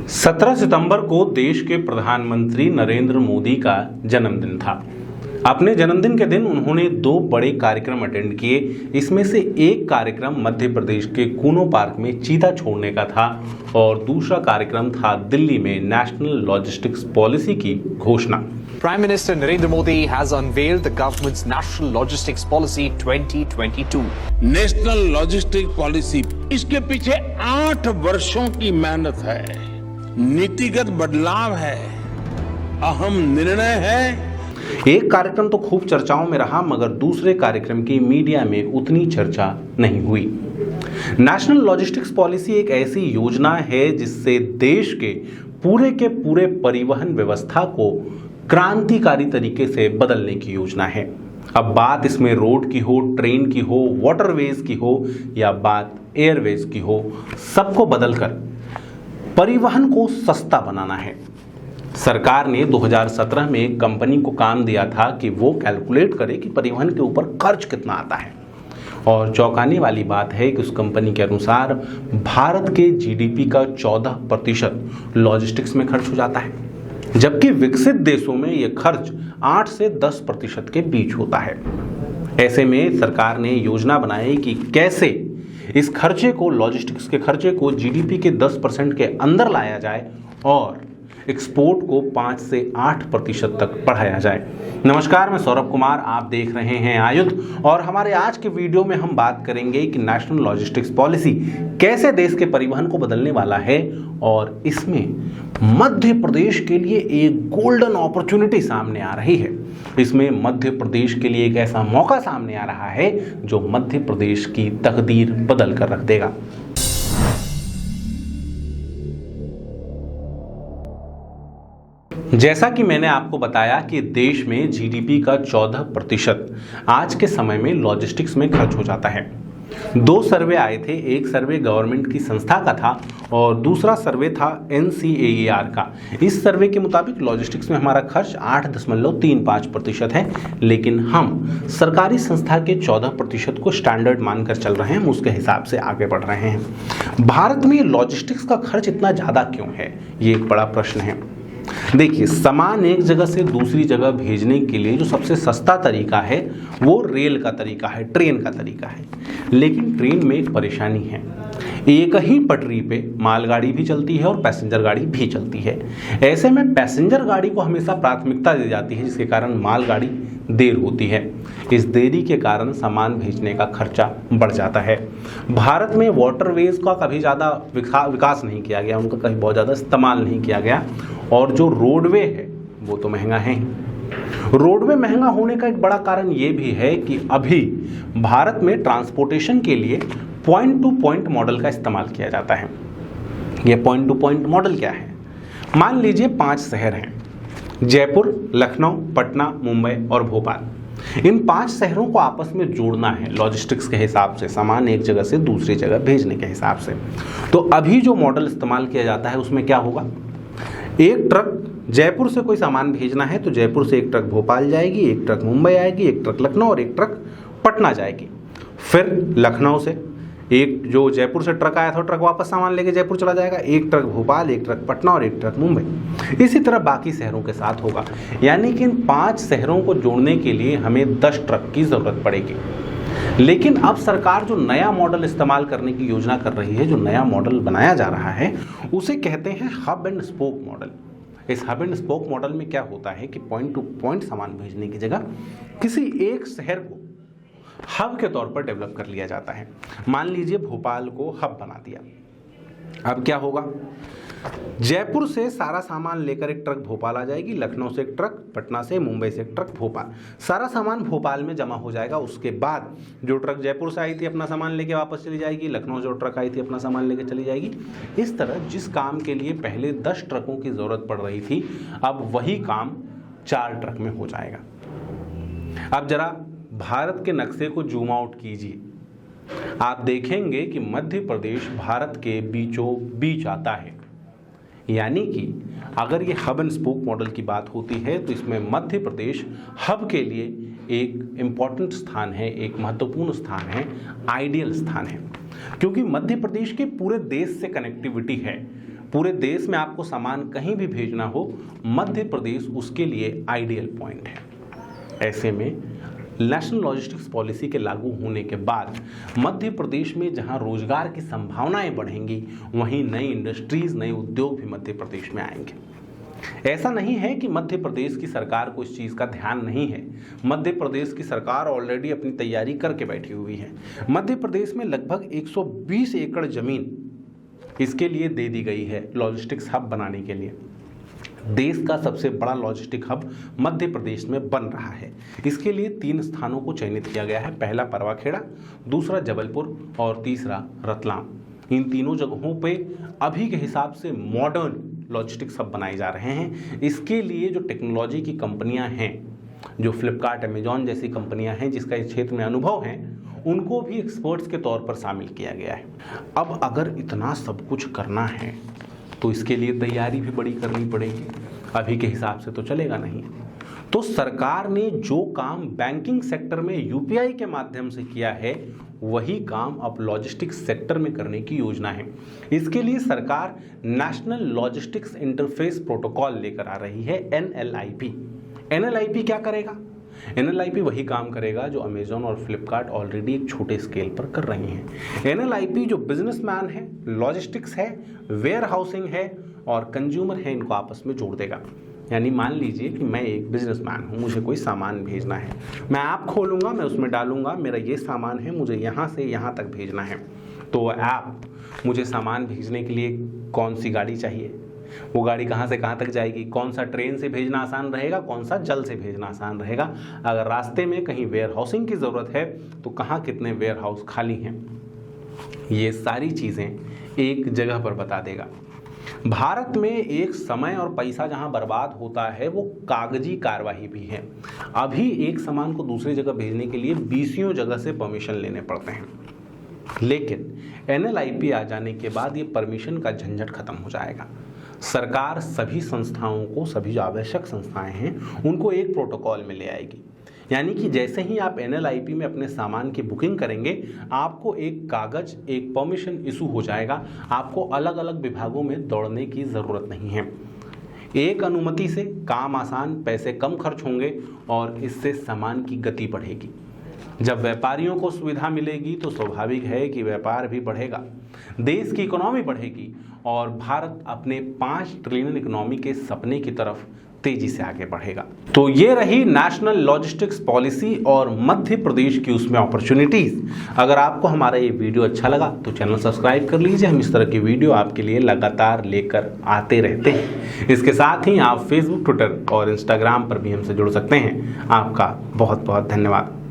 17 सितंबर को देश के प्रधानमंत्री नरेंद्र मोदी का जन्मदिन था। अपने जन्मदिन के दिन उन्होंने दो बड़े कार्यक्रम अटेंड किए। इसमें से एक कार्यक्रम मध्य प्रदेश के कूनो पार्क में चीता छोड़ने का था और दूसरा कार्यक्रम था दिल्ली में नेशनल लॉजिस्टिक्स पॉलिसी की घोषणा। Prime Minister Narendra Modi has unveiled the government's National Logistics Policy 2022. National logistic policy, इसके पीछे 8 वर्षों की मेहनत है, नीतिगत बदलाव है, अहम निर्णय है। एक कार्यक्रम तो खूब चर्चाओं में रहा, मगर दूसरे कार्यक्रम की मीडिया में उतनी चर्चा नहीं हुई। नेशनल लॉजिस्टिक्स पॉलिसी एक ऐसी योजना है जिससे देश के पूरे परिवहन व्यवस्था को क्रांतिकारी तरीके से बदलने की योजना है। अब बात इसमें रोड की हो, ट्रेन की हो, वाटरवेज की हो या बात एयरवेज की हो, सबको बदलकर परिवहन को सस्ता बनाना है। सरकार ने 2017 में एक कंपनी को काम दिया था कि वो कैलकुलेट करे कि परिवहन के ऊपर खर्च कितना आता है, और चौंकाने वाली बात है कि उस कंपनी के अनुसार भारत के जीडीपी का 14% लॉजिस्टिक्स में खर्च हो जाता है, जबकि विकसित देशों में यह खर्च 8 से 10% के बीच होता है। ऐसे में सरकार ने योजना बनाई कि कैसे इस खर्चे को, लॉजिस्टिक्स के खर्चे को जीडीपी के 10% के अंदर लाया जाए और एक्सपोर्ट को 5 से 8% तक बढ़ाया जाए। नमस्कार, मैं सौरभ कुमार, आप देख रहे हैं आयुध, और हमारे आज के वीडियो में हम बात करेंगे कि नेशनल लॉजिस्टिक्स पॉलिसी कैसे देश के परिवहन को बदलने वाला है, और इसमें मध्य प्रदेश के लिए एक गोल्डन अपॉर्चुनिटी सामने आ रही है। इसमें मध्य प्रदेश के लिए एक ऐसा मौका सामने आ रहा है जो मध्य प्रदेश की तकदीर बदल कर रख देगा। जैसा कि मैंने आपको बताया कि देश में जीडीपी का 14% आज के समय में लॉजिस्टिक्स में खर्च हो जाता है। 2 सर्वे आए थे, एक सर्वे गवर्नमेंट की संस्था का था और दूसरा सर्वे था NCAER का। इस सर्वे के मुताबिक लॉजिस्टिक्स में हमारा खर्च 8.35% है, लेकिन हम सरकारी संस्था के 14% को स्टैंडर्ड मानकर चल रहे हैं, हम उसके हिसाब से आगे बढ़ रहे हैं। भारत में लॉजिस्टिक्स का खर्च इतना ज़्यादा क्यों है, ये एक बड़ा प्रश्न है। देखिए, सामान एक जगह से दूसरी जगह भेजने के लिए जो सबसे सस्ता तरीका है वो रेल का तरीका है, ट्रेन का तरीका है। लेकिन ट्रेन में एक परेशानी है, एक ही पटरी पे मालगाड़ी भी चलती है और पैसेंजर गाड़ी भी चलती है। ऐसे में पैसेंजर गाड़ी को हमेशा प्राथमिकता दी जाती है, जिसके कारण मालगाड़ी देर होती है। इस देरी के कारण सामान भेजने का खर्चा बढ़ जाता है। भारत में वाटरवेज का कभी ज़्यादा विकास नहीं किया गया, उनका कहीं बहुत ज़्यादा इस्तेमाल नहीं किया गया, और जो रोडवे है वो तो महंगा है। रोडवे महंगा होने का एक बड़ा कारण ये भी है कि अभी भारत में ट्रांसपोर्टेशन के लिए पॉइंट टू पॉइंट मॉडल का इस्तेमाल किया जाता है। ये पॉइंट टू पॉइंट मॉडल क्या है? मान लीजिए 5 शहर हैं, जयपुर, लखनऊ, पटना, मुंबई और भोपाल। इन 5 शहरों को आपस में जोड़ना है लॉजिस्टिक्स के हिसाब से, सामान एक जगह से दूसरी जगह भेजने के हिसाब से। तो अभी जो मॉडल इस्तेमाल किया जाता है उसमें क्या होगा, एक ट्रक जयपुर से कोई सामान भेजना है तो जयपुर से एक ट्रक भोपाल जाएगी, एक ट्रक मुंबई आएगी, एक ट्रक लखनऊ और एक ट्रक पटना जाएगी। फिर लखनऊ से एक जो जयपुर से ट्रक आया था ट्रक वापस सामान लेके जयपुर चला जाएगा, एक ट्रक भोपाल, एक ट्रक पटना और एक ट्रक मुंबई। इसी तरह बाकी शहरों के साथ होगा, यानी कि इन 5 शहरों को जोड़ने के लिए हमें 10 ट्रक की जरूरत पड़ेगी। लेकिन अब सरकार जो नया मॉडल इस्तेमाल करने की योजना कर रही है, जो नया मॉडल बनाया जा रहा है, उसे कहते हैं हब एंड स्पोक मॉडल। इस हब एंड स्पोक मॉडल में क्या होता है कि पॉइंट टू पॉइंट सामान भेजने की जगह किसी एक शहर को हब के तौर पर डेवलप कर लिया जाता है। मान लीजिए भोपाल को हब बना दिया। अब क्या होगा, जयपुर से सारा सामान लेकर एक ट्रक भोपाल आ जाएगी, लखनऊ से एक ट्रक, पटना से, मुंबई से एक ट्रक भोपाल, सारा सामान भोपाल में जमा हो जाएगा। उसके बाद जो ट्रक जयपुर से आई थी अपना सामान लेके वापस चली जाएगी, लखनऊ जो ट्रक आई थी अपना सामान लेके चली जाएगी। इस तरह जिस काम के लिए पहले 10 ट्रकों की ज़रूरत पड़ रही थी, अब वही काम 4 ट्रक में हो जाएगा। अब जरा भारत के नक्शे को जूम आउट कीजिए, आप देखेंगे कि मध्य प्रदेश भारत के बीचों बीच आता है। यानी कि अगर ये हब एंड स्पोक मॉडल की बात होती है तो इसमें मध्य प्रदेश हब के लिए एक इम्पॉर्टेंट स्थान है, एक महत्वपूर्ण स्थान है, आइडियल स्थान है, क्योंकि मध्य प्रदेश के पूरे देश से कनेक्टिविटी है। पूरे देश में आपको सामान कहीं भी भेजना हो, मध्य प्रदेश उसके लिए आइडियल पॉइंट है। ऐसे में नेशनल लॉजिस्टिक्स पॉलिसी के लागू होने के बाद मध्य प्रदेश में जहां रोजगार की संभावनाएं बढ़ेंगी, वहीं नई इंडस्ट्रीज, नए उद्योग भी मध्य प्रदेश में आएंगे। ऐसा नहीं है कि मध्य प्रदेश की सरकार को इस चीज का ध्यान नहीं है। मध्य प्रदेश की सरकार ऑलरेडी अपनी तैयारी करके बैठी हुई है। मध्य प्रदेश में लगभग 120 एकड़ जमीन इसके लिए दे दी गई है लॉजिस्टिक्स हब बनाने के लिए। देश का सबसे बड़ा लॉजिस्टिक हब मध्य प्रदेश में बन रहा है। इसके लिए 3 स्थानों को चयनित किया गया है। पहला परवाखेड़ा, दूसरा जबलपुर और तीसरा रतलाम। इन तीनों जगहों पे अभी के हिसाब से मॉडर्न लॉजिस्टिक्स हब बनाए जा रहे हैं। इसके लिए जो टेक्नोलॉजी की कंपनियां हैं, जो फ्लिपकार्ट, अमेजॉन जैसी कंपनियां हैं जिसका इस क्षेत्र में अनुभव है, उनको भी एक्सपर्ट्स के तौर पर शामिल किया गया है। अब अगर इतना सब कुछ करना है तो इसके लिए तैयारी भी बड़ी करनी पड़ेगी। अभी के हिसाब से तो चलेगा नहीं। तो सरकार ने जो काम बैंकिंग सेक्टर में यूपीआई के माध्यम से किया है, वही काम अब लॉजिस्टिक्स सेक्टर में करने की योजना है। इसके लिए सरकार नेशनल लॉजिस्टिक्स इंटरफेस प्रोटोकॉल लेकर आ रही है, NLIP। NLIP क्या करेगा? NLIP वही काम करेगा जो अमेजॉन और फ्लिपकार्ट ऑलरेडी एक छोटे स्केल पर कर रही हैं। NLIP जो बिजनेसमैन है, लॉजिस्टिक्स है, वेयर हाउसिंग है और कंज्यूमर है, इनको आपस में जोड़ देगा। यानी मान लीजिए कि मैं एक बिजनेसमैन हूँ, मुझे कोई सामान भेजना है, मैं ऐप खोलूँगा, मैं उसमें डालूंगा मेरा ये सामान है, मुझे यहाँ से यहाँ तक भेजना है। तो ऐप मुझे सामान भेजने के लिए कौन सी गाड़ी चाहिए, वो गाड़ी कहाँ से कहाँ तक जाएगी, कौन सा ट्रेन से भेजना आसान रहेगा, कौन सा जल से भेजना आसान रहेगा, अगर रास्ते में कहीं वेयर हाउसिंग की ज़रूरत है तो कहाँ कितने वेयर हाउस खाली हैं, ये सारी चीज़ें एक जगह पर बता देगा। भारत में एक समय और पैसा जहां बर्बाद होता है वो कागजी कार्यवाही भी है। अभी एक सामान को दूसरी जगह भेजने के लिए 20 जगह से परमिशन लेने पड़ते हैं, लेकिन NLIP आ जाने के बाद ये परमिशन का झंझट खत्म हो जाएगा। सरकार सभी संस्थाओं को, सभी जो आवश्यक संस्थाएं हैं, उनको एक प्रोटोकॉल में ले आएगी। यानी कि जैसे ही आप NLIP में अपने सामान की बुकिंग करेंगे, आपको एक कागज, एक परमिशन इशू हो जाएगा। आपको अलग अलग विभागों में दौड़ने की ज़रूरत नहीं है। एक अनुमति से काम आसान, पैसे कम खर्च होंगे और इससे सामान की गति बढ़ेगी। जब व्यापारियों को सुविधा मिलेगी तो स्वाभाविक है कि व्यापार भी बढ़ेगा, देश की इकोनॉमी बढ़ेगी और भारत अपने 5 ट्रिलियन इकोनॉमी के सपने की तरफ तेजी से आगे बढ़ेगा। तो ये रही नेशनल लॉजिस्टिक्स पॉलिसी और मध्य प्रदेश की उसमें अपॉर्चुनिटीज। अगर आपको हमारा ये वीडियो अच्छा लगा तो चैनल सब्सक्राइब कर लीजिए। हम इस तरह की वीडियो आपके लिए लगातार लेकर आते रहते हैं। इसके साथ ही आप फेसबुक, ट्विटर और इंस्टाग्राम पर भी हमसे जुड़ सकते हैं। आपका बहुत बहुत धन्यवाद।